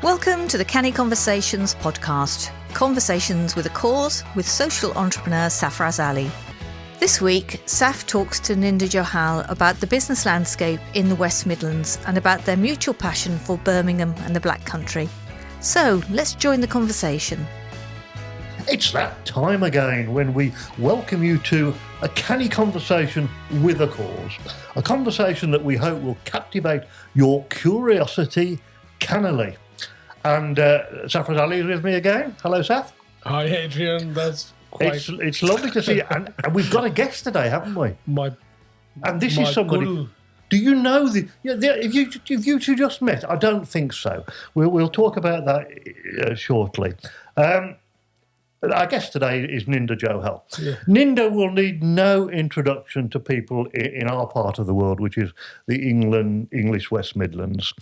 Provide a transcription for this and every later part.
Welcome to the Canny Conversations podcast, conversations with a cause with social entrepreneur Safaraz Ali. This week, Saf talks to Ninder Johal about the business landscape in the West Midlands and about their mutual passion for Birmingham and the Black Country. So, let's join the conversation. It's that time again when we welcome you to a canny conversation with a cause. A conversation that we hope will captivate your curiosity cannily. And Safaraz Ali is with me again. Hello, Saf. Hi, Adrian. That's quite... It's lovely to see you. And we've got a guest today, haven't we? And this is somebody... Guru. Do you know if you two just met? I don't think so. We'll talk about that shortly. Our guest today is Ninder Johal. Yeah. Ninder will need no introduction to people in our part of the world, which is the English West Midlands.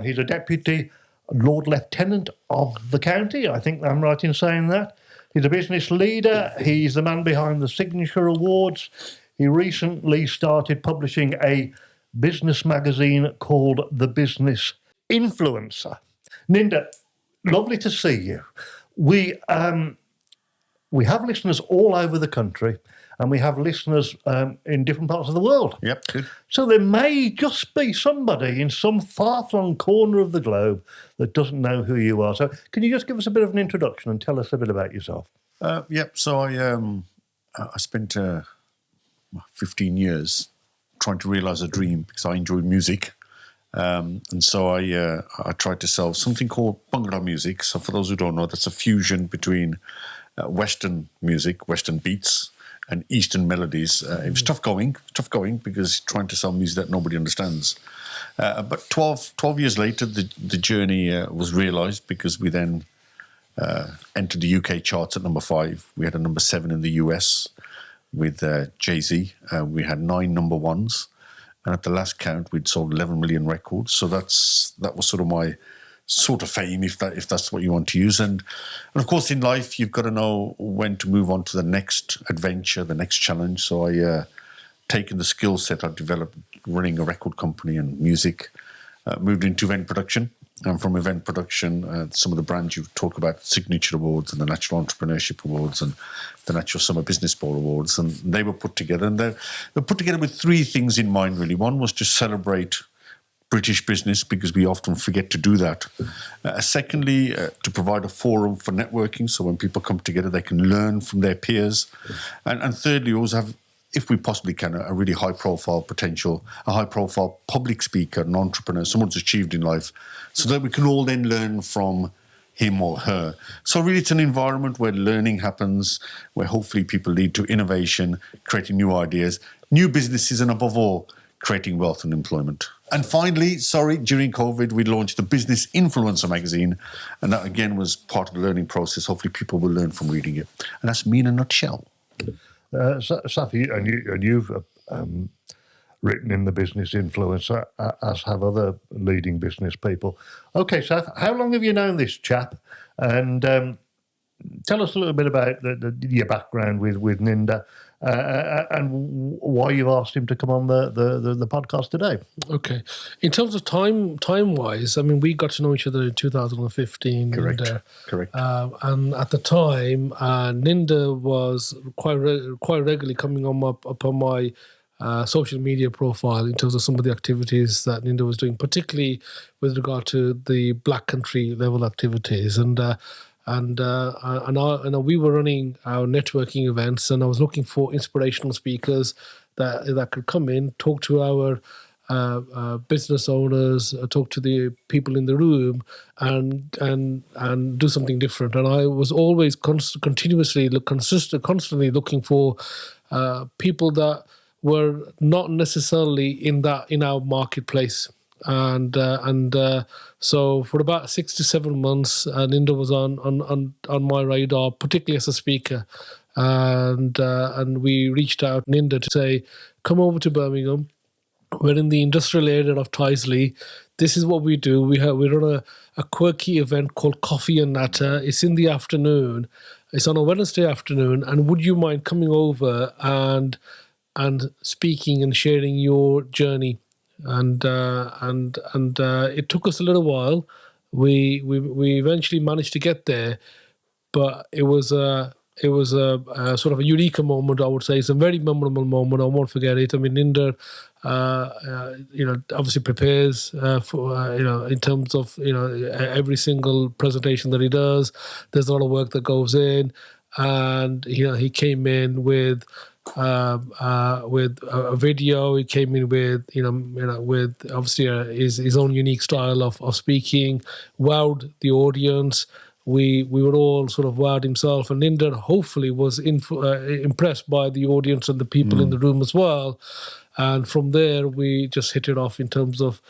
He's a deputy Lord Lieutenant of the county. I think I'm right in saying that. He's a business leader. He's the man behind the Signature Awards. He recently started publishing a business magazine called The Business Influencer. Ninder, lovely to see you. We have listeners all over the country, and we have listeners in different parts of the world. Yep, good. So there may just be somebody in some far-flung corner of the globe that doesn't know who you are. So can you just give us a bit of an introduction and tell us a bit about yourself? So I spent 15 years trying to realise a dream because I enjoyed music. And so I tried to sell something called Bangla music. So for those who don't know, that's a fusion between Western music, Western beats, and Eastern melodies. It was tough going because trying to sell music that nobody understands. But 12 years later, the journey was realised because we then entered the UK charts at number 5. We had a number 7 in the US with Jay-Z. We had 9 number 1s. And at the last count, we'd sold 11 million records. So that was sort of my sort of fame, if that's what you want to use. And of course, in life, you've got to know when to move on to the next adventure, the next challenge. So I taken the skill set I developed running a record company and music, moved into event production. And from event production, some of the brands you talk about, Signature Awards and the Natural Entrepreneurship Awards and the Natural Summer Business Bowl Awards, and they were put together. And they're put together with 3 things in mind, really. One was to celebrate British business, because we often forget to do that. Secondly, to provide a forum for networking, so when people come together, they can learn from their peers. And thirdly, always have, if we possibly can, a really high-profile potential, a high-profile public speaker, an entrepreneur, someone who's achieved in life, so that we can all then learn from him or her. So really, it's an environment where learning happens, where hopefully people lead to innovation, creating new ideas, new businesses, and above all, creating wealth and employment. And finally, during COVID, we launched the Business Influencer magazine. And that, again, was part of the learning process. Hopefully people will learn from reading it. And that's me in a nutshell. Safi, and you've written in the Business Influencer, as have other leading business people. Okay, Saf, how long have you known this chap? And tell us a little bit about your background with Ninder. And why you've asked him to come on the podcast today. Okay. In terms of time-wise, I mean, we got to know each other in 2015. Correct. And at the time, Ninder was quite regularly coming upon my social media profile in terms of some of the activities that Ninder was doing, particularly with regard to the Black Country level activities. And we were running our networking events, and I was looking for inspirational speakers that could come in, talk to our business owners, talk to the people in the room, and do something different. And I was always constantly looking for people that were not necessarily in our marketplace. And so for about 6 to 7 months, Ninder was on my radar, particularly as a speaker. And we reached out to Ninder to say, come over to Birmingham. We're in the industrial area of Tyseley. This is what we do. We run a quirky event called Coffee and Natter. It's in the afternoon. It's on a Wednesday afternoon. And would you mind coming over and speaking and sharing your journey? And it took us a little while, we eventually managed to get there, but it was a sort of a unique moment, I would say. It's a very memorable moment. I won't forget it. I mean, Ninder, obviously prepares for in terms of every single presentation that he does. There's a lot of work that goes in, and he came in with a video. He came in with with obviously his own unique style of speaking, wowed the audience. We were all sort of wowed himself, and Ninder hopefully was impressed by the audience and the people in the room as well. And from there, we just hit it off in terms of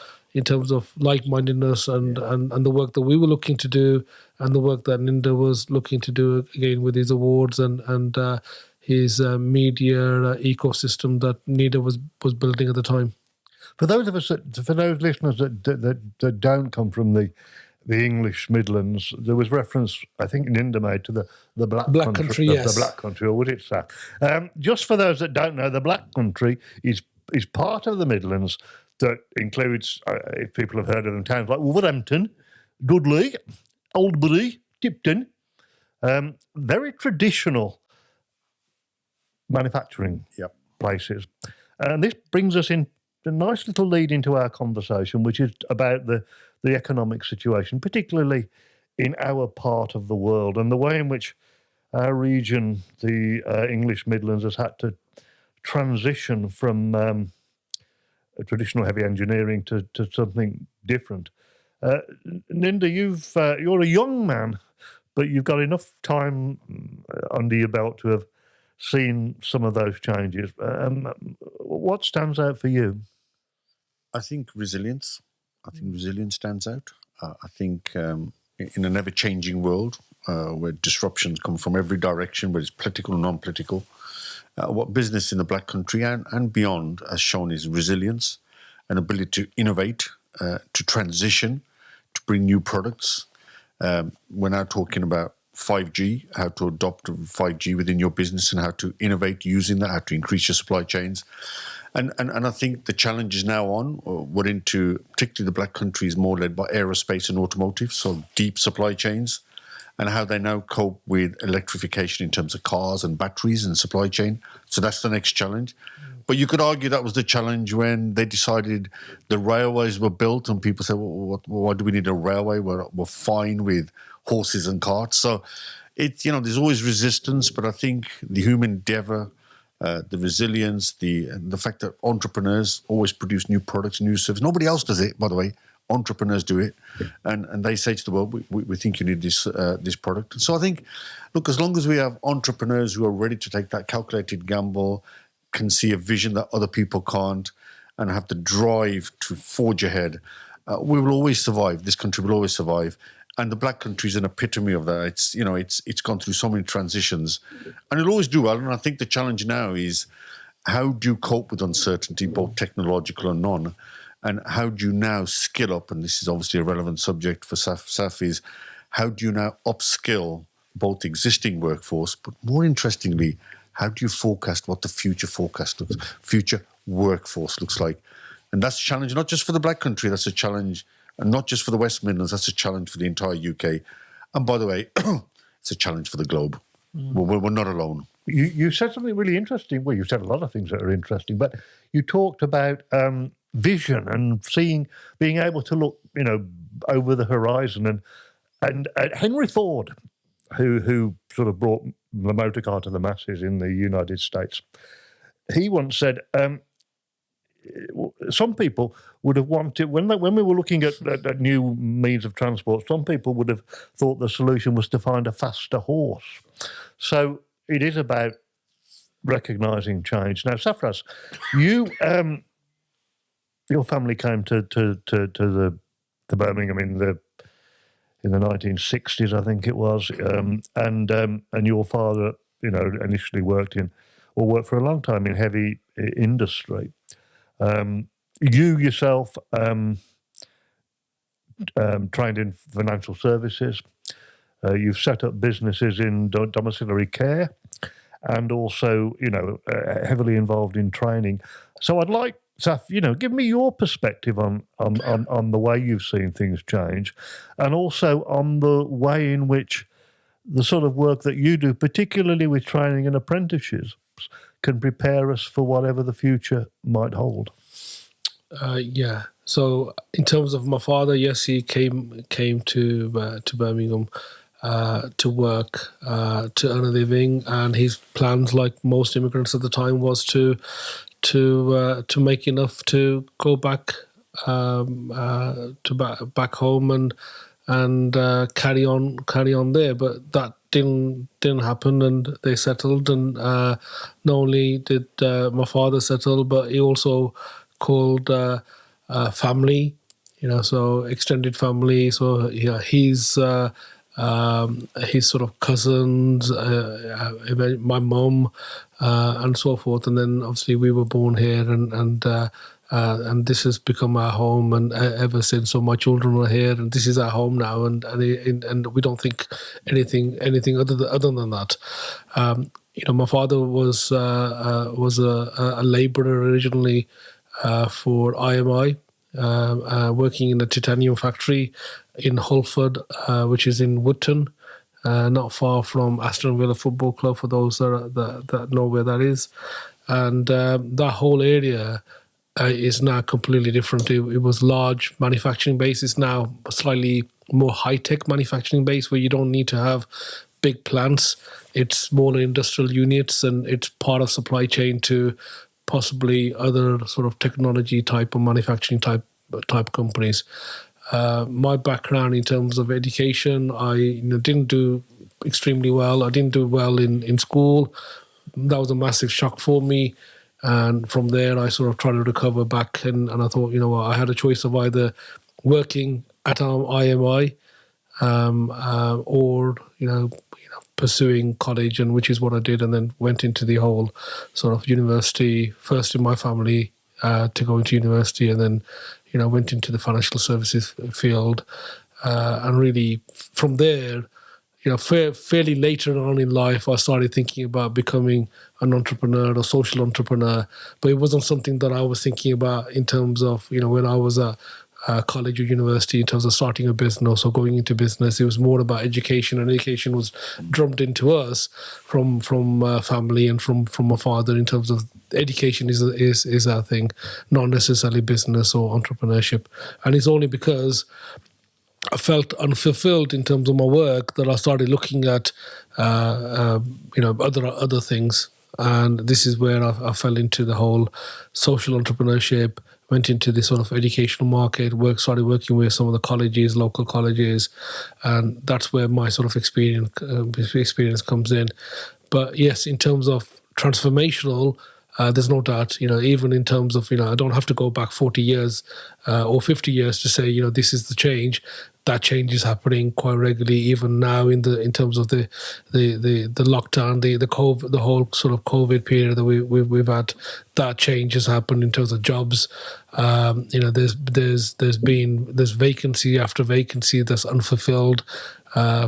like-mindedness and the work that we were looking to do, and the work that Ninder was looking to do again with his awards and his media ecosystem that Ninder was building at the time. For those listeners that don't come from the English Midlands, there was reference, I think, Ninder made to the Black Country, yes. The Black Country, or was it Saf? Just for those that don't know, the Black Country is part of the Midlands that includes, if people have heard of them, towns like Wolverhampton, Dudley, Oldbury, Tipton, very traditional manufacturing places. And this brings us in a nice little lead into our conversation, which is about the economic situation, particularly in our part of the world, and the way in which our region, the English Midlands, has had to transition from a traditional heavy engineering to something different. Ninder, you're a young man, but you've got enough time under your belt to have seen some of those changes. What stands out for you? I think resilience. I think resilience stands out. I think in an ever-changing world where disruptions come from every direction, whether it's political or non-political, what business in the Black Country and beyond has shown is resilience, an ability to innovate, to transition, to bring new products. We're now talking about 5G, how to adopt 5G within your business and how to innovate using that, how to increase your supply chains. And I think the challenge is now on. We're into, particularly the Black Country is more led by aerospace and automotive, so deep supply chains, and how they now cope with electrification in terms of cars and batteries and supply chain. So that's the next challenge. But you could argue that was the challenge when they decided the railways were built and people said, well, why do we need a railway? We're fine with horses and carts. So there's always resistance, but I think the human endeavor, the resilience, the fact that entrepreneurs always produce new products, new services. Nobody else does it, by the way. Entrepreneurs do it, and they say to the world, we think you need this product. So I think, look, as long as we have entrepreneurs who are ready to take that calculated gamble, can see a vision that other people can't, and have the drive to forge ahead, we will always survive. This country will always survive. And the Black Country is an epitome of that. It's gone through so many transitions, and it'll always do well. And I think the challenge now is how do you cope with uncertainty, both technological and non, and how do you now skill up? And this is obviously a relevant subject for SAF is how do you now upskill both existing workforce, but more interestingly, how do you forecast what the future workforce looks like? And that's a challenge not just for the Black Country. That's a challenge. And not just for the West Midlands, that's a challenge for the entire UK. And by the way, it's a challenge for the globe. We're not alone. You said something really interesting. Well, you said a lot of things that are interesting, but you talked about vision and being able to look, over the horizon. And Henry Ford, who sort of brought the motor car to the masses in the United States, he once said, some people would have wanted, when we were looking at new means of transport, some people would have thought the solution was to find a faster horse. So it is about recognising change. Now, Safaraz, your family came to Birmingham in the 1960s, I think it was, and your father, initially worked for a long time in heavy industry. You yourself trained in financial services. You've set up businesses in domiciliary care, and also, heavily involved in training. So I'd like Saf, give me your perspective on the way you've seen things change, and also on the way in which the sort of work that you do, particularly with training and apprenticeships, can prepare us for whatever the future might hold. Yeah. So in terms of my father, yes, he came to Birmingham to work, to earn a living, and his plans, like most immigrants at the time, was to make enough to go back back home and carry on there. But that didn't happen, and they settled. And not only did my father settle, but he also called family, so extended family. So yeah, his sort of cousins, my mum, and so forth. And then obviously we were born here, and this has become our home, and ever since. So my children are here, and this is our home now, and we don't think anything other than that. My father was a labourer originally for IMI, working in a titanium factory in Holford, which is in Wootton, not far from Aston Villa Football Club, for those that know where that is. And that whole area is now completely different. It was large manufacturing base. It's now slightly more high-tech manufacturing base, where you don't need to have big plants. It's smaller industrial units, and it's part of supply chain to possibly other sort of technology type or manufacturing type companies. My background in terms of education, I didn't do extremely well. I didn't do well in school. That was a massive shock for me. And from there, I sort of tried to recover back. And I thought, I had a choice of either working at IMI or, pursuing college, and which is what I did, and then went into the whole sort of university, first in my family to go into university, and then, went into the financial services field. And really from there, fairly later on in life, I started thinking about becoming an entrepreneur or social entrepreneur, but it wasn't something that I was thinking about in terms of, when I was at college or university, in terms of starting a business or going into business. It was more about education, and education was drummed into us from family and from my father, in terms of education is our thing, not necessarily business or entrepreneurship. And it's only because I felt unfulfilled in terms of my work that I started looking at, other things. And this is where I fell into the whole social entrepreneurship, went into the sort of educational market, started working with some of the colleges, local colleges, and that's where my sort of experience comes in. But yes, in terms of transformational, there's no doubt, even in terms of, I don't have to go back 40 years or 50 years to say, this is the change. That change is happening quite regularly, even now in terms of the lockdown, the COVID, the whole sort of COVID period that we've had. That change has happened in terms of jobs. There's vacancy after vacancy that's unfulfilled.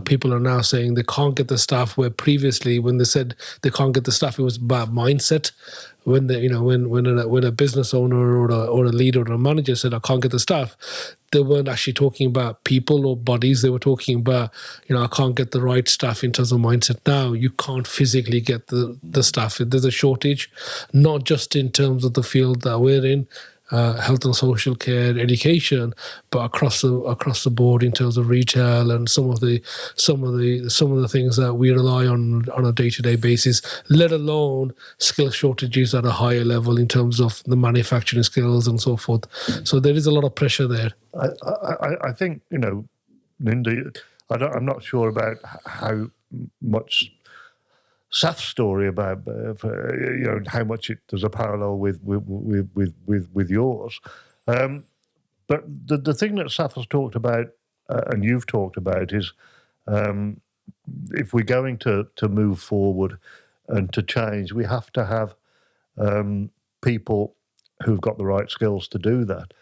People are now saying they can't get the staff, where previously, when they said they can't get the staff, it was about mindset. When when a business owner or a leader or a manager said, I can't get the staff, they weren't actually talking about people or bodies. They were talking about, I can't get the right staff in terms of mindset. Now you can't physically get the staff. There's a shortage, not just in terms of the field that we're in, health and social care, education, but across the board in terms of retail and some of the things that we rely on a day-to-day basis, let alone skill shortages at a higher level in terms of the manufacturing skills and so forth. So there is a lot of pressure there. I think, Ninder, I'm not sure about how much Saf's story about how much there's a parallel with yours, but the thing that Saf has talked about and you've talked about is if we're going to move forward and to change, we have to have people who've got the right skills to do that.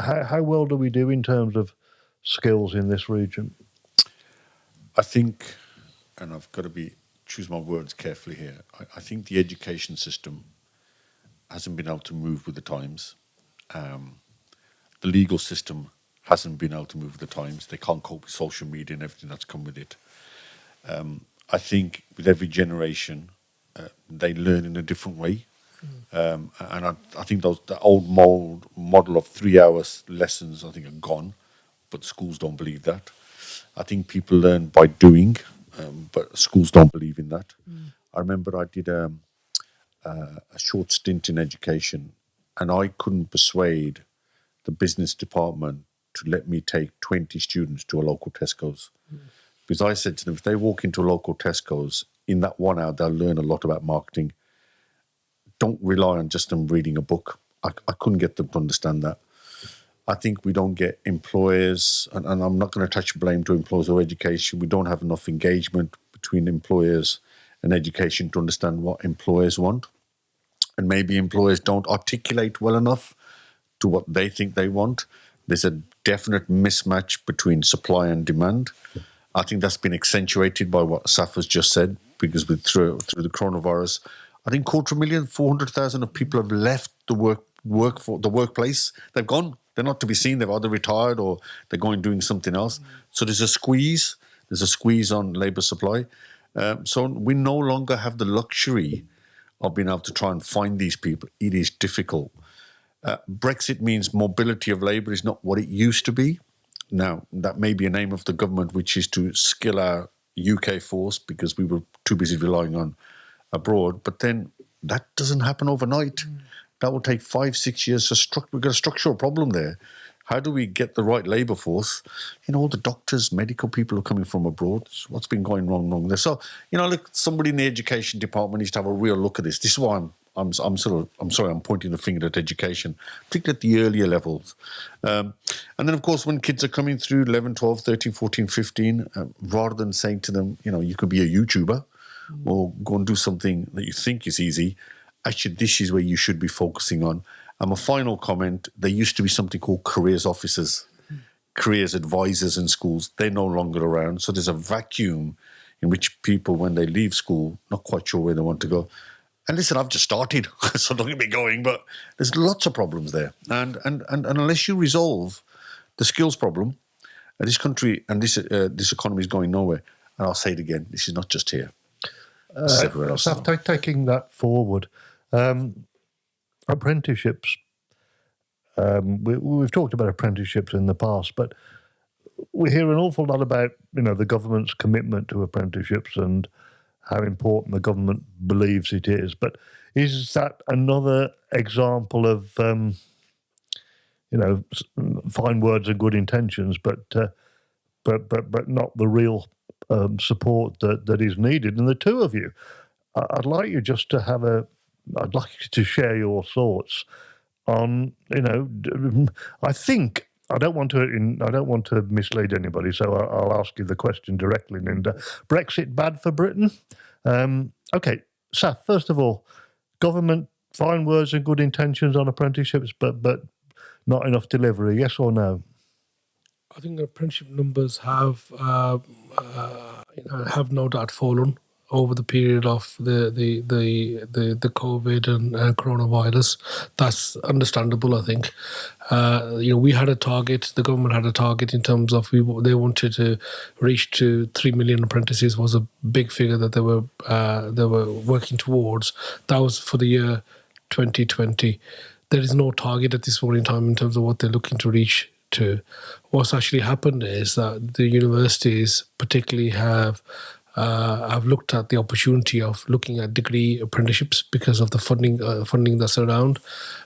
How well do we do in terms of skills in this region? I think, and I've got to choose my words carefully here, I think the education system hasn't been able to move with the times. the legal system hasn't been able to move with the times. They can't cope with social media and everything that's come with it. I think with every generation, they learn in a different way. And I think the old model of 3 hours lessons, I think, are gone, but schools don't believe that. I think people learn by doing, but schools don't believe in that. I remember I did a short stint in education, and I couldn't persuade the business department to let me take 20 students to a local Tesco's. Because I said to them, if they walk into a local Tesco's, in that 1 hour, they'll learn a lot about marketing. Don't rely on just them reading a book. I couldn't get them to understand that. I think we don't get employers, and I'm not going to touch blame to employers or education. We don't have enough engagement between employers and education to understand what employers want. And maybe employers don't articulate well enough to what they think they want. There's a definite mismatch between supply and demand. I think that's been accentuated by what Saf has just said, because through the coronavirus, I think 250,000 of people have left the workplace. They've gone. They're not to be seen. They've either retired or they're going doing something else. So there's a squeeze. There's a squeeze on labour supply. So we no longer have the luxury of being able to try and find these people. It is difficult. Brexit means mobility of labour is not what it used to be. Now, that may be a name of the government, which is to skill our UK force because we were too busy relying on abroad. But then that doesn't happen overnight. That will take 5-6 years. We've got a structural problem there. How do we get the right labour force? All the doctors, medical people are coming from abroad. What's been going wrong there? So, look, somebody in the education department needs to have a real look at this. This is why I'm sorry, I'm pointing the finger at education, particularly at the earlier levels. And then, of course, when kids are coming through 11, 12, 13, 14, 15, rather than saying to them, you could be a YouTuber or go and do something that you think is easy, actually, this is where you should be focusing on. And my final comment, there used to be something called careers officers, careers advisors in schools. They're no longer around. So there's a vacuum in which people, when they leave school, not quite sure where they want to go. And listen, I've just started, so don't get me going, but there's lots of problems there. And unless you resolve the skills problem, this country and this economy is going nowhere. And I'll say it again, this is not just here. Taking that forward, apprenticeships, we've talked about apprenticeships in the past, but we hear an awful lot about, the government's commitment to apprenticeships and how important the government believes it is. But is that another example of, fine words and good intentions, but not the real support that is needed? And the two of you, I'd like you just to I'd like you to share your thoughts on, I think, I don't want to mislead anybody, so I'll ask you the question directly, Ninder. Brexit bad for Britain? Okay, Saf, first of all, government, fine words and good intentions on apprenticeships, but not enough delivery, yes or no? I think apprenticeship numbers have no doubt fallen over the period of the COVID and coronavirus. That's understandable, I think. We had a target. The government had a target in terms of they wanted to reach to 3 million apprentices. Was a big figure that they were working towards. That was for the year 2020. There is no target at this point in time in terms of what they're looking to reach to. What's actually happened is that the universities particularly have looked at the opportunity of looking at degree apprenticeships because of the funding that's around,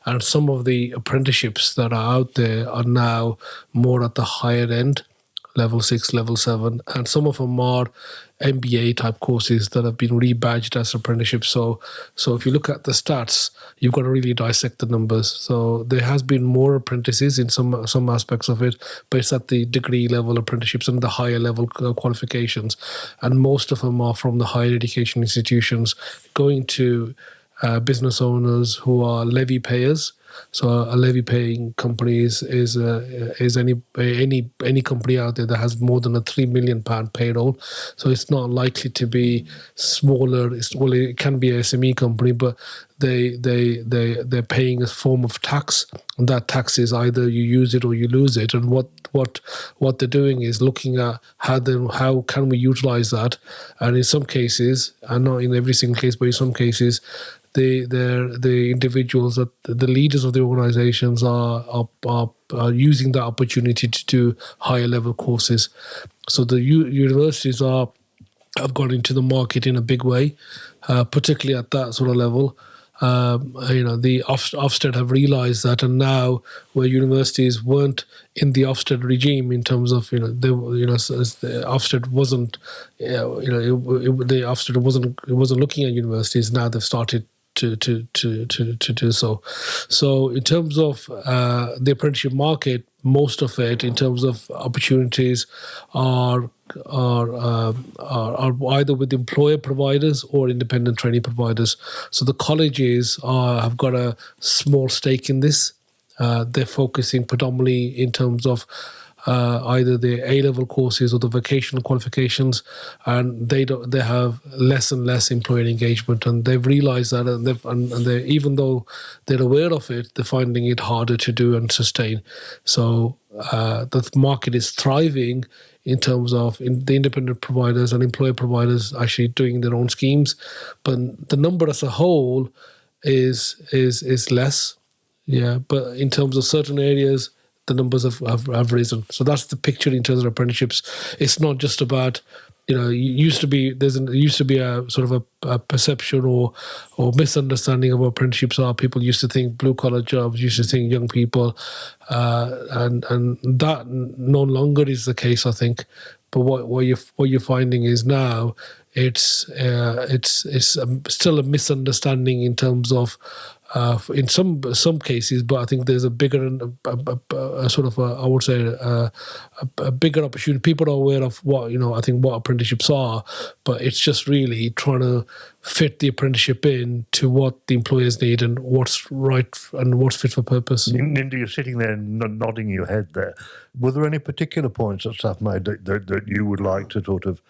and some of the apprenticeships that are out there are now more at the higher end, level 6, level 7, and some of them are MBA type courses that have been rebadged as apprenticeships. So if you look at the stats, you've got to really dissect the numbers. So there has been more apprentices in some aspects of it, but it's at the degree level apprenticeships and the higher level qualifications, and most of them are from the higher education institutions going to business owners who are levy payers, So a levy-paying company is any company out there that has more than a £3 million payroll. So it's not likely to be smaller. It can be a SME company, but they're paying a form of tax, and that tax is either you use it or you lose it. And what they're doing is looking at how can we utilize that, and in some cases, and not in every single case, but in some cases, the individuals, the leaders of the organizations are using that opportunity to do higher level courses. So the universities have gone into the market in a big way, particularly at that sort of level. The Ofsted have realised that, and now where universities weren't in the Ofsted regime in terms of Ofsted wasn't wasn't looking at universities. Now they've started to do so. So in terms of the apprenticeship market, most of it, in terms of opportunities, are either with employer providers or independent training providers. So the colleges have got a small stake in this. They're focusing predominantly in terms of either the A-level courses or the vocational qualifications, and they have less and less employer engagement, and they've realised that, and they, even though they're aware of it, they're finding it harder to do and sustain. So the market is thriving in terms of the independent providers and employer providers actually doing their own schemes, but the number as a whole is less. Yeah, but in terms of certain areas, the numbers have risen. So that's the picture in terms of apprenticeships. It's not just about, used to be a sort of a perception or misunderstanding of what apprenticeships are. People used to think blue collar jobs, used to think young people, and that no longer is the case, I think. But what you're finding is now it's still a misunderstanding in terms of in some cases, but I think there's a bigger I would say a bigger opportunity. People are aware of what apprenticeships are, but it's just really trying to fit the apprenticeship in to what the employers need and what's right and what's fit for purpose. Ninder, you're sitting there nodding your head there. Were there any particular points that staff made that you would like to sort of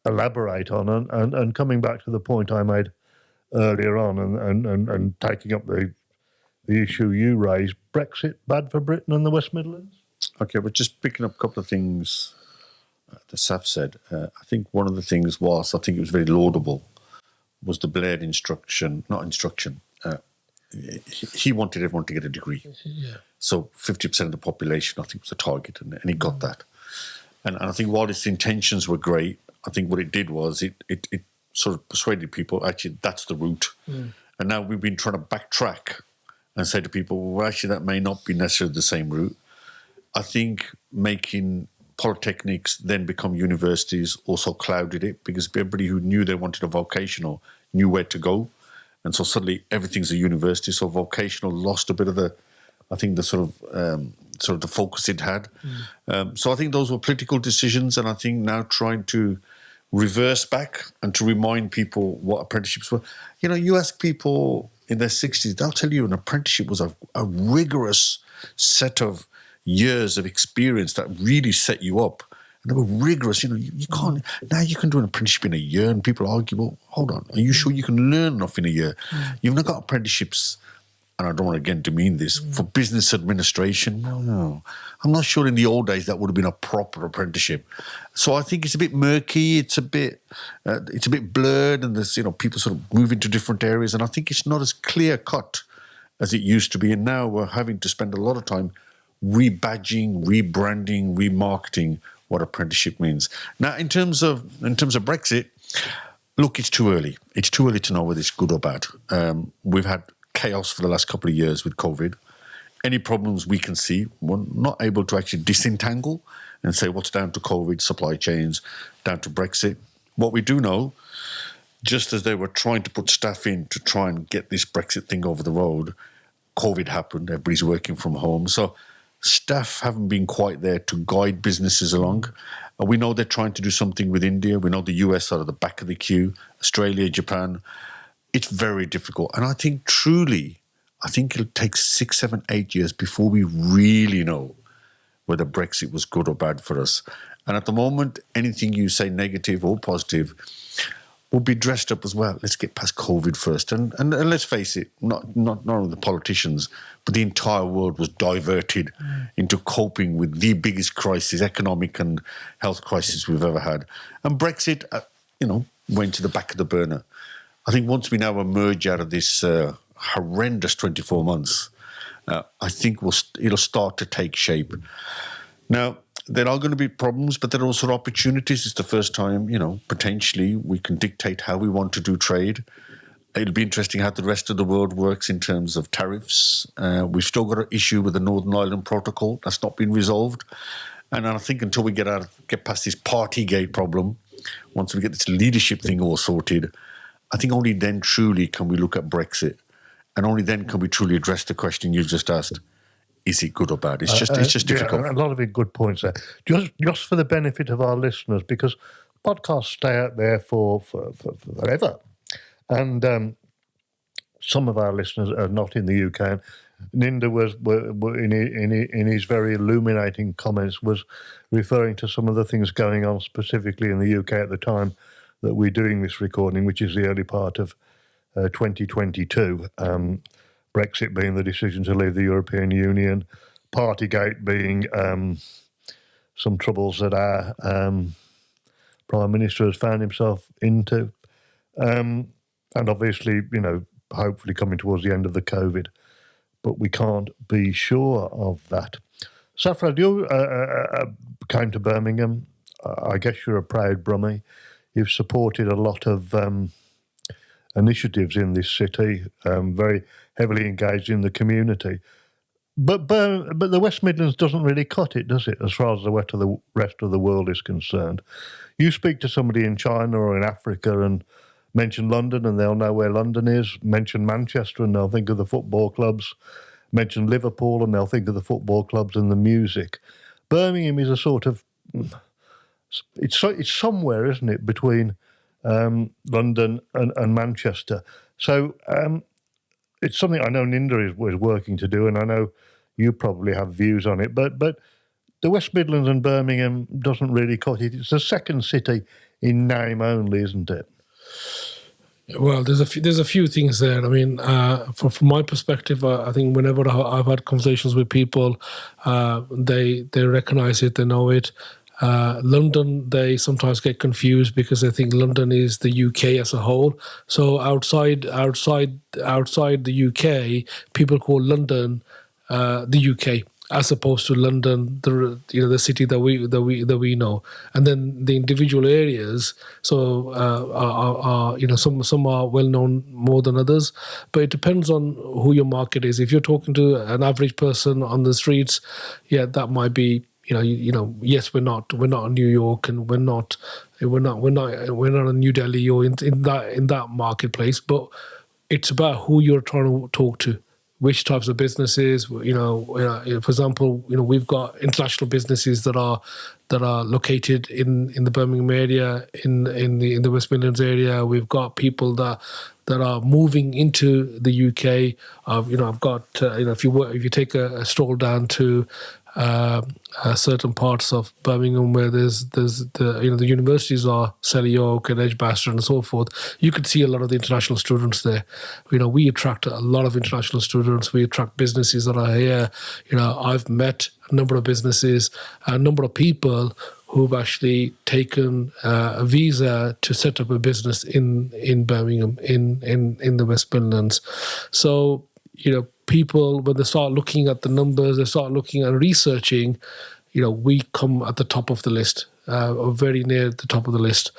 elaborate on? And coming back to the point I made earlier on and taking up the issue you raised, Brexit bad for Britain and the West Midlands? Okay, but just picking up a couple of things that Saf said. I think one of the things I think it was very laudable, was the Blair he wanted everyone to get a degree. Yeah. So 50% of the population, I think, was the target, and he got that. And I think while his intentions were great, I think what it did was it sort of persuaded people, actually, that's the route. And now we've been trying to backtrack and say to people, well, actually, that may not be necessarily the same route. I think making polytechnics then become universities also clouded it, because everybody who knew they wanted a vocational knew where to go. And so suddenly everything's a university. So vocational lost a bit of the sort of the focus it had. So I think those were political decisions, and I think now trying to reverse back and to remind people what apprenticeships were. You ask people in their 60s, they'll tell you an apprenticeship was a rigorous set of years of experience that really set you up. And they were rigorous. You can't, now you can do an apprenticeship in a year, and people argue, well, hold on, are you sure you can learn enough in a year? You've not got apprenticeships, and I don't want to again demean this, for business administration. No. I'm not sure in the old days that would have been a proper apprenticeship. So I think it's a bit murky, it's a bit blurred, and there's, people sort of move into different areas, and I think it's not as clear cut as it used to be. And now we're having to spend a lot of time rebadging, rebranding, remarketing what apprenticeship means. Now, in terms of Brexit, look, it's too early. It's too early to know whether it's good or bad. We've had chaos for the last couple of years with COVID. Any problems we can see, we're not able to actually disentangle and say what's down to COVID, supply chains, down to Brexit. What we do know, just as they were trying to put staff in to try and get this Brexit thing over the road, COVID happened, everybody's working from home. So staff haven't been quite there to guide businesses along. We know they're trying to do something with India. We know the US are at the back of the queue, Australia, Japan. It's very difficult. And I think truly I think it'll take 6, 7, 8 years before we really know whether Brexit was good or bad for us. And at the moment, anything you say negative or positive will be dressed up as, well, let's get past COVID first. And let's face it, not only the politicians, but the entire world was diverted into coping with the biggest crisis, economic and health crisis we've ever had. And Brexit, went to the back of the burner. I think once we now emerge out of this horrendous 24 months, I think it'll start to take shape. Now, there are going to be problems, but there are also opportunities. It's the first time, potentially we can dictate how we want to do trade. It'll be interesting how the rest of the world works in terms of tariffs. We've still got an issue with the Northern Ireland Protocol. That's not been resolved. And I think until we get past this Partygate problem, once we get this leadership thing all sorted, I think only then truly can we look at Brexit. And only then can we truly address the question you just asked. Is it good or bad? It's just difficult. A lot of it good points there. Just for the benefit of our listeners, because podcasts stay out there for forever. And some of our listeners are not in the UK. And Ninder was in his very illuminating comments was referring to some of the things going on specifically in the UK at the time that we're doing this recording, which is the early part of 2022. Brexit being the decision to leave the European Union, Partygate being some troubles that our Prime Minister has found himself into, and obviously, hopefully coming towards the end of the COVID, but we can't be sure of that. Safaraz, you came to Birmingham. I guess you're a proud Brummie. You've supported a lot of initiatives in this city, very heavily engaged in the community. But the West Midlands doesn't really cut it, does it, as far as the rest of the world is concerned? You speak to somebody in China or in Africa and mention London and they'll know where London is. Mention Manchester and they'll think of the football clubs. Mention Liverpool and they'll think of the football clubs and the music. Birmingham is a sort of... It's somewhere, isn't it, between London and Manchester. So it's something I know Ninder is working to do, and I know you probably have views on it. But the West Midlands and Birmingham doesn't really cut it. It's the second city in name only, isn't it? Well, there's a few things there. I mean, from my perspective, I think whenever I've had conversations with people, they recognise it, they know it. London, they sometimes get confused because they think London is the UK as a whole. So outside the UK, people call London the UK, as opposed to London, the city that we know. And then the individual areas, so are some are well known more than others, but it depends on who your market is. If you're talking to an average person on the streets, that might be. Yes, we're not in New York, and we're not in New Delhi or in that marketplace. But it's about who you're trying to talk to, which types of businesses. For example, we've got international businesses that are located in the Birmingham area, in the West Midlands area. We've got people that are moving into the UK. I've got if you take a stroll down to certain parts of Birmingham where there's the universities are Selly Oak and Edgbaston and so forth, you could see a lot of the international students there. We attract a lot of international students. We attract businesses that are here. I've met a number of businesses, a number of people who've actually taken a visa to set up a business in Birmingham, in the West Midlands. So, people, when they start looking at the numbers, they start looking at researching, we come at the top of the list, or very near the top of the list.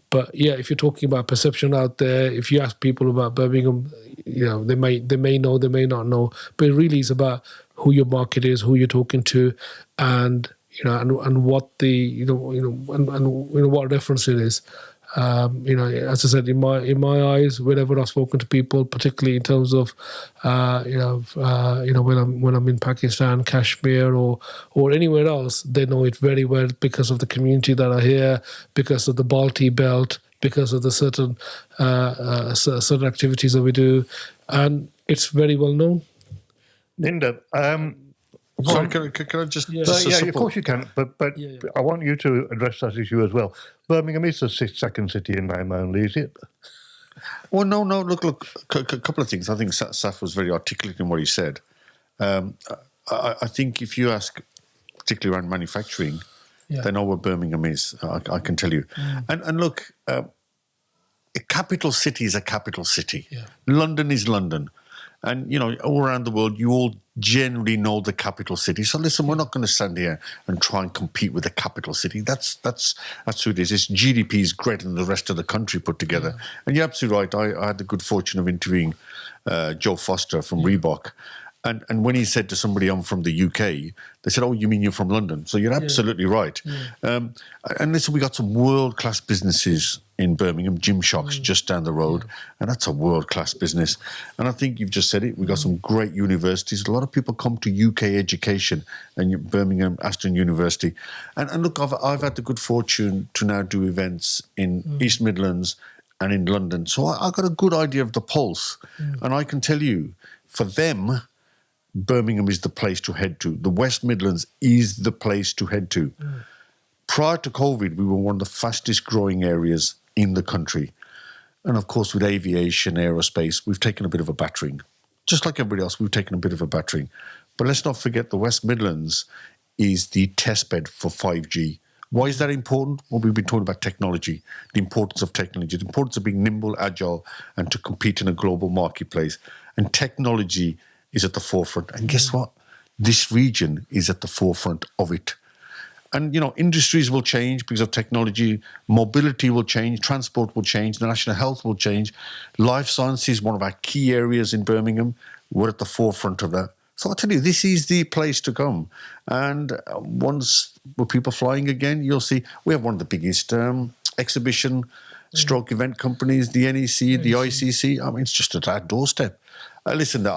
But if you're talking about perception out there, if you ask people about Birmingham, they may know, they may not know, but it really is about who your market is, who you're talking to, and what what reference it is. As I said, in my eyes, whenever I've spoken to people, particularly in terms of, when I'm in Pakistan, Kashmir, or anywhere else, they know it very well because of the community that are here, because of the Balti Belt, because of the certain activities that we do, and it's very well known. Ninder, Sorry, can I just... Yeah. just a yeah, of simple- course you can, but Yeah. I want you to address that issue as well. Birmingham is the second city in name only, is it? Well, no. Look. A couple of things. I think Saf was very articulate in what he said. I think if you ask, particularly around manufacturing, they know where Birmingham is. I can tell you. And look, a capital city is a capital city. Yeah. London is London. And, all around the world, you all generally know the capital city. So listen, we're not going to stand here and try and compete with the capital city. That's who it is. Its GDP is greater than the rest of the country put together. And you're absolutely right. I had the good fortune of interviewing Joe Foster from Reebok. And when he said to somebody, I'm from the UK, they said, oh, you mean you're from London? So you're absolutely right. And listen, we got some world-class businesses in Birmingham. Gymshock's just down the road, and that's a world-class business. And I think you've just said it. We've got some great universities. A lot of people come to UK education, and Birmingham, Aston University. And look, I've had the good fortune to now do events in East Midlands and in London. So I got a good idea of the pulse. And I can tell you, for them, Birmingham is the place to head to. The West Midlands is the place to head to. Prior to COVID, we were one of the fastest growing areas in the country. And of course, with aviation, aerospace, we've taken a bit of a battering. Just like everybody else, we've taken a bit of a battering. But let's not forget the West Midlands is the testbed for 5G. Why is that important? Well, we've been talking about technology, the importance of technology, the importance of being nimble, agile, and to compete in a global marketplace. And technology is at the forefront. And guess what? This region is at the forefront of it. And, industries will change because of technology. Mobility will change. Transport will change. The national health will change. Life sciences, one of our key areas in Birmingham. We're at the forefront of that. So I'll tell you, this is the place to come. And once with people flying again, you'll see we have one of the biggest exhibition stroke event companies, the NEC, the ICC. I mean, it's just at our doorstep. Listen,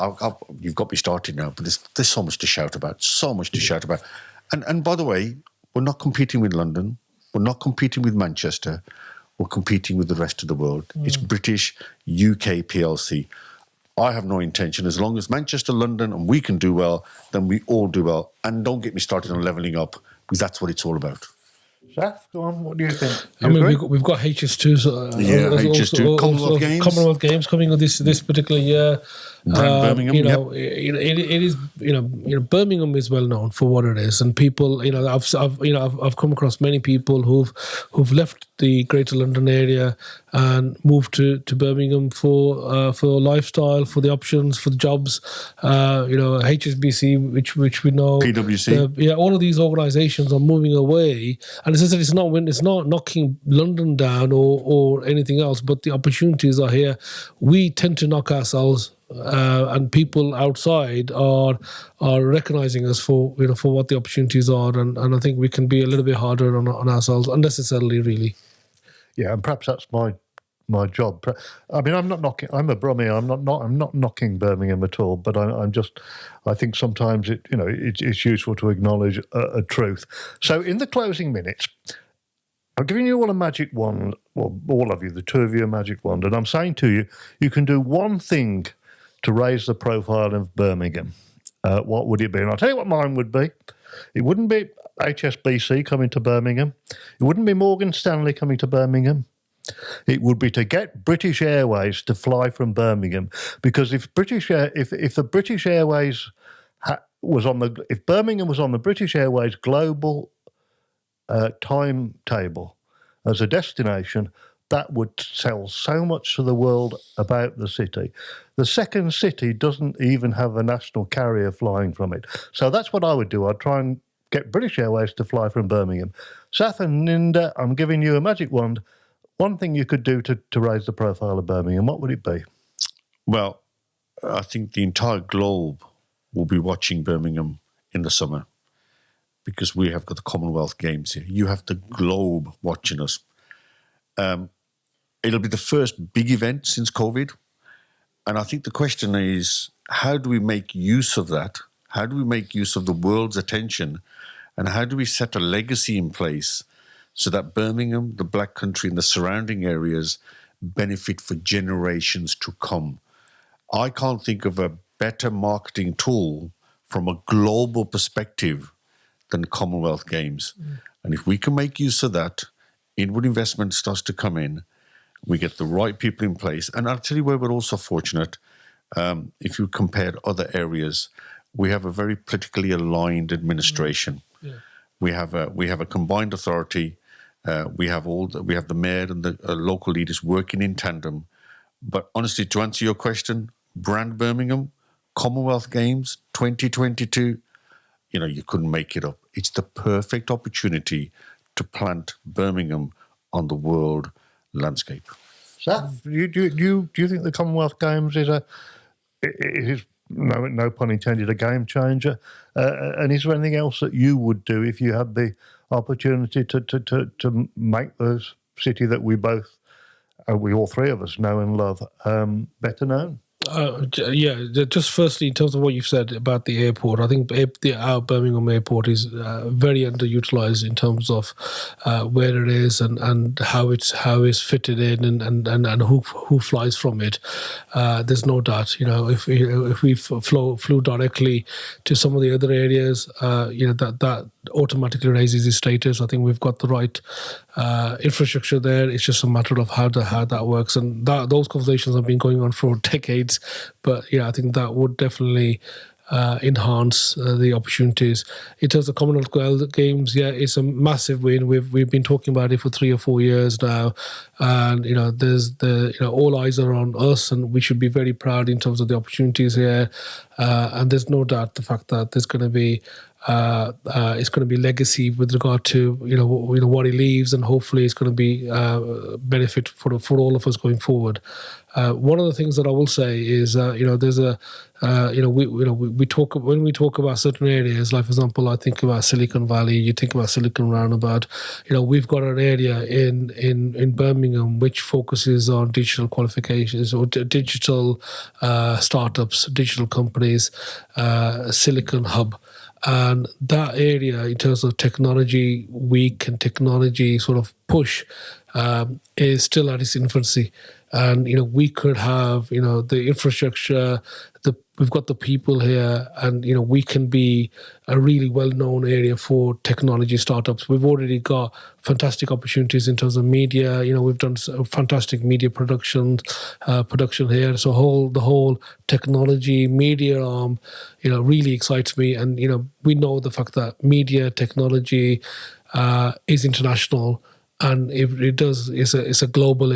you've got me started now, but there's so much to shout about, And by the way, we're not competing with London. We're not competing with Manchester. We're competing with the rest of the world. It's British UK PLC. I have no intention. As long as Manchester, London, and we can do well, then we all do well. And don't get me started on levelling up, because that's what it's all about. Saf, go on. What do you think? I mean, we've got HS2, HS2 Commonwealth Games. Commonwealth Games coming on this particular year. Birmingham, it is Birmingham is well known for what it is, and people, I've come across many people who've left the Greater London area and moved to Birmingham for lifestyle, for the options, for the jobs. HSBC, which we know, PwC, all of these organisations are moving away, and it's not knocking London down or anything else, but the opportunities are here. We tend to knock ourselves. And people outside are recognising us for what the opportunities are, and I think we can be a little bit harder on ourselves unnecessarily, really. Yeah, and perhaps that's my job. I mean, I'm not knocking. I'm a Brummie. I'm not knocking Birmingham at all. But I think sometimes it's useful to acknowledge a truth. So in the closing minutes, I'm giving you all a magic wand. Well, all of you, the two of you, a magic wand, and I'm saying to you, you can do one thing to raise the profile of Birmingham. What would it be? And I'll tell you what mine would be. It wouldn't be HSBC coming to Birmingham. It wouldn't be Morgan Stanley coming to Birmingham. It would be to get British Airways to fly from Birmingham. Because if the British Airways if Birmingham was on the British Airways global timetable as a destination, that would tell so much to the world about the city. The second city doesn't even have a national carrier flying from it. So that's what I would do. I'd try and get British Airways to fly from Birmingham. Saf and Ninder, I'm giving you a magic wand. One thing you could do to raise the profile of Birmingham, what would it be? Well, I think the entire globe will be watching Birmingham in the summer, because we have got the Commonwealth Games here. You have the globe watching us. It'll be the first big event since COVID. And I think the question is, how do we make use of that? How do we make use of the world's attention? And how do we set a legacy in place so that Birmingham, the Black Country, and the surrounding areas benefit for generations to come? I can't think of a better marketing tool from a global perspective than Commonwealth Games. And if we can make use of that, inward investment starts to come in, we get the right people in place. And I'll tell you where we're also fortunate. If you compare other areas, we have a very politically aligned administration. We have a combined authority. We have the mayor and the local leaders working in tandem. But honestly, to answer your question, Brand Birmingham, Commonwealth Games 2022, you couldn't make it up. It's the perfect opportunity to plant Birmingham on the world landscape. Saf, do you think the Commonwealth Games is no pun intended, a game changer? And is there anything else that you would do if you had the opportunity to make the city that we all three of us know and love, better known? Just firstly, in terms of what you've said about the airport, I think our Birmingham airport is very underutilized in terms of where it is and how it's fitted in and who flies from it. There's no doubt. If we flew directly to some of the other areas, that automatically raises its status. I think we've got the right infrastructure there. It's just a matter of how that works, and those conversations have been going on for decades. But I think that would definitely enhance the opportunities. In terms of Commonwealth Games, it's a massive win. We've been talking about it for 3 or 4 years now, and there's all eyes are on us, and we should be very proud in terms of the opportunities here. And there's no doubt the fact that there's going to be it's going to be legacy with regard to what he leaves, and hopefully it's going to be benefit for all of us going forward. One of the things that I will say is there's a we talk when we talk about certain areas, like for example, I think about Silicon Valley, you think about Silicon Roundabout. We've got an area in Birmingham which focuses on digital qualifications or digital startups, digital companies, Silicon Hub. And that area, in terms of technology week and technology sort of push, is still at its infancy. And we could have the infrastructure, we've got the people here, and we can be a really well-known area for technology startups. We've already got fantastic opportunities in terms of media. We've done fantastic media production here. So the whole technology media arm, really excites me. And we know the fact that media technology is international. And it does. It's a global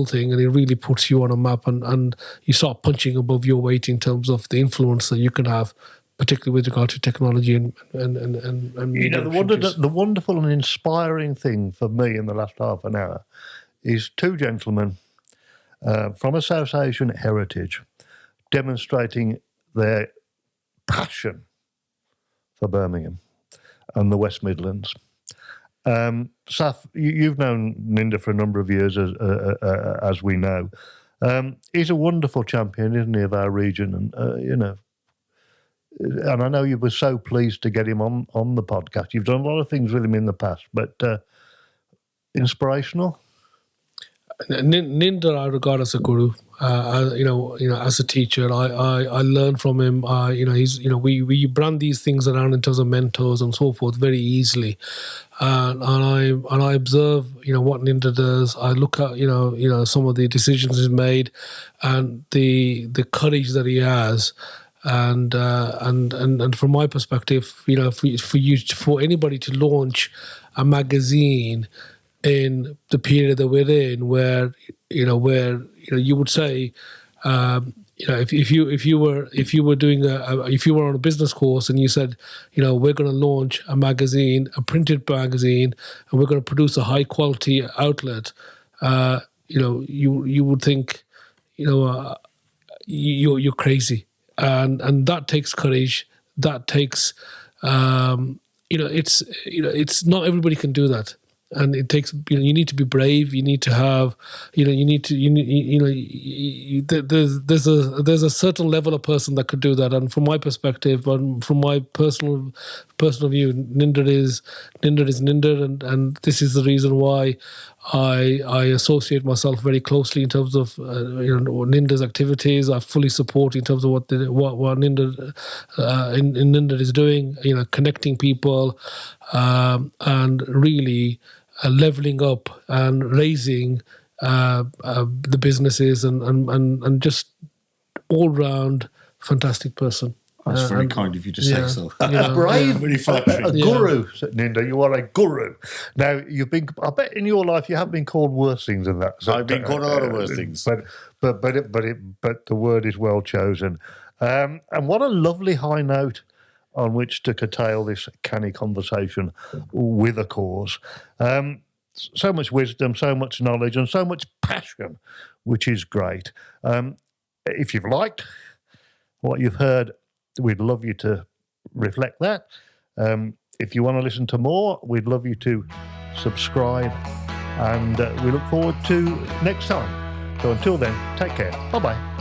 thing, and it really puts you on a map, and you start punching above your weight in terms of the influence that you can have, particularly with regard to technology and media. The wonderful and inspiring thing for me in the last half an hour is two gentlemen from a South Asian heritage demonstrating their passion for Birmingham and the West Midlands. Saf, you've known Ninder for a number of years, as we know. He's a wonderful champion, isn't he, of our region? And and I know you were so pleased to get him on the podcast. You've done a lot of things with him in the past, but inspirational. Ninder, I regard as a guru. As a teacher, I learn from him. We brand these things around in terms of mentors and so forth very easily, and I observe what Ninder does. I look at some of the decisions he's made, and the courage that he has. And from my perspective, for anybody to launch a magazine in the period that we're in, where you would say, if you were on a business course and you said, we're going to launch a magazine, a printed magazine, and we're going to produce a high quality outlet, you would think, you're crazy, and that takes courage. That takes, it's not everybody can do that. And it takes, you need to be brave. You need to have, there's a certain level of person that could do that. And from my perspective, and from my personal view, Ninder is Ninder, and this is the reason why I associate myself very closely in terms of Ninder's activities. I fully support in terms of what Ninder in Ninder is doing. Connecting people and really leveling up and raising the businesses and just all round fantastic person. That's very kind of you to say so. Brave, a Yeah. guru, Ninder. You are a guru. Now, I bet in your life you have been called worse things than that. So, I've been called a lot of worse things. But the word is well chosen. And what a lovely high note on which to curtail this canny conversation with a cause. So much wisdom, so much knowledge, and so much passion, which is great. If you've liked what you've heard, we'd love you to reflect that. If you want to listen to more, we'd love you to subscribe, and we look forward to next time. So until then, take care. Bye-bye.